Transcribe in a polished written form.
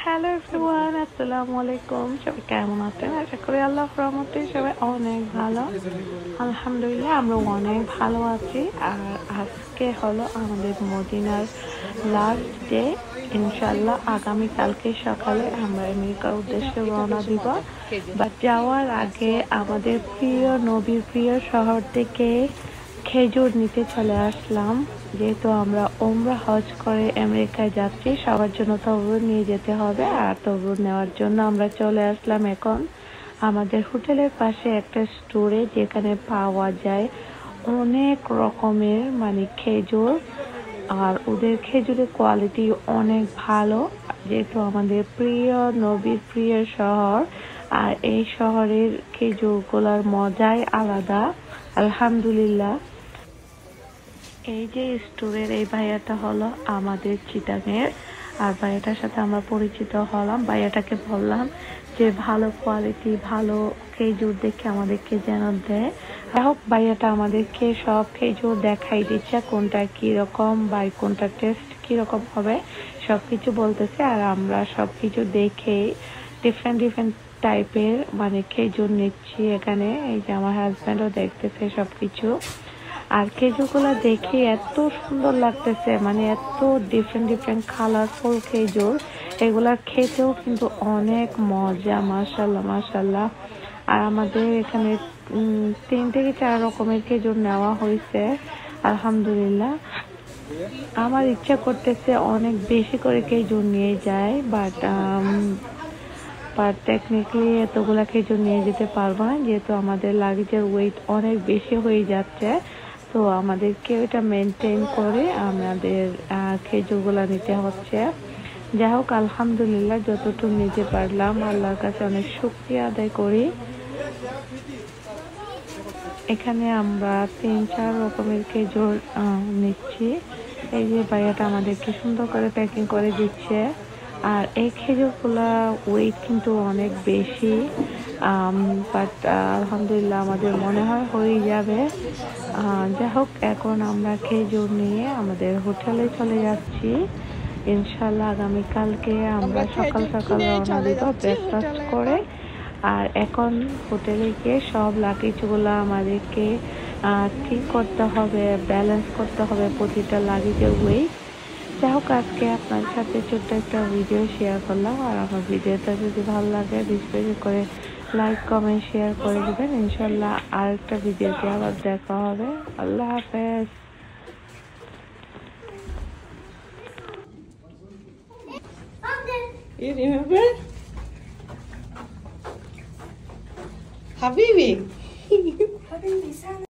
Hello everyone, আসসালামু আলাইকুম। সবাই কেমন আছেন? আশা করি আল্লাহর রহমতে সবাই অনেক ভালো। আলহামদুলিল্লাহ আমরা অনেক ভালো আছি। আর আজকে হলো আমাদের মদিনার লাস্ট ডে। ইনশাল্লাহ আগামীকালকে সকালে আমরা আমেরিকার উদ্দেশ্যে রওনা দিব। বাট যাওয়ার আগে আমাদের প্রিয় নবীর প্রিয় শহর থেকে খেজুর নিতে চলে আসলাম। যেহেতু আমরা ওমরা হজ করে আমেরিকায় যাচ্ছি, সবার জন্য তরুণ নিয়ে যেতে হবে। আর তরুণ নেওয়ার জন্য আমরা চলে আসলাম এখন আমাদের হোটেলের পাশে একটা স্টোরে, যেখানে পাওয়া যায় অনেক রকমের খেজুর। আর ওদের খেজুরের কোয়ালিটি অনেক ভালো, যেহেতু আমাদের প্রিয় নবীর প্রিয় শহর। আর এই শহরের খেজুরগুলোর মজাই আলাদা। আলহামদুলিল্লাহ। এই যে স্টোরের এই ভাইয়াটা হলো আমাদের চিটাগের। আর ভাইয়াটার সাথে আমরা পরিচিত হলাম। ভাইয়াটাকে বললাম যে ভালো কোয়ালিটি ভালো খেজুর দেখে আমাদেরকে যেন দেয়। যাই হোক, ভাইয়াটা আমাদেরকে সব খেজুর দেখাই দিচ্ছে, কোনটা কিরকম বা কোনটা টেস্ট কিরকম হবে সবকিছু বলতেছে। আর আমরা সবকিছু দেখে ডিফারেন্ট ডিফারেন্ট টাইপের খেজুর নিচ্ছি এখানে। এই যে আমার হাজব্যান্ডও দেখতেছে সবকিছু। আর খেজুরগুলো দেখে এত সুন্দর লাগতেছে, এত ডিফারেন্ট ডিফারেন্ট কালারফুল খেজুর। এগুলা খেতেও কিন্তু অনেক মজা, মাশাল্লাহ মাশাল্লাহ। আর আমাদের এখানে 3 থেকে 4 রকমের খেজুর নেওয়া হয়েছে। আলহামদুলিল্লাহ। আমার ইচ্ছা করতেছে অনেক বেশি করে খেজুর নিয়ে যায়, বাট টেকনিক্যালি এতগুলা খেজুর নিয়ে যেতে পারবো না, যেহেতু আমাদের লাগেজের ওয়েট অনেক বেশি হয়ে যাচ্ছে। তো আমাদেরকে ওইটা মেনটেন করে আমাদের খেজুরগুলা নিতে হচ্ছে। যাই হোক, আলহামদুলিল্লাহ যতটুকু নিতে পারলাম আল্লাহর কাছে অনেক শুকরিয়া আদায় করি। এখানে আমরা 3-4 রকমের খেজুর নিচ্ছি। এই যে ভাইয়াটা আমাদেরকে সুন্দর করে প্যাকিং করে দিচ্ছে। আর এই খেজুরগুলা ওয়েট কিন্তু অনেক বেশি, বাট আলহামদুলিল্লাহ আমাদের মনে হয় হয়ে যাবে। যাই হোক, এখন আমরা খেজুর নিয়ে আমাদের হোটেলে চলে যাচ্ছি। ইনশাল্লাহ আগামীকালকে আমরা সকাল সকাল রওনা দিব ব্রেকফাস্ট করে। আর এখন হোটেলে গিয়ে সব লাগেজগুলো আমাদেরকে ঠিক করতে হবে, ব্যালেন্স করতে হবে প্রতিটা লাগেজের ওয়েট। যাই হোক, আজকে আপনার সাথে ছোট্ট একটা ভিডিও শেয়ার করলাম। আর আমার ভিডিওটা যদি ভালো লাগে বেশি করে লাইক কমেন্ট শেয়ার করে দেবেন। ইনশাল্লাহ আরেকটা ভিডিওতে আবার দেখা হবে। আল্লাহ হাফেজ। You remember? Habibi.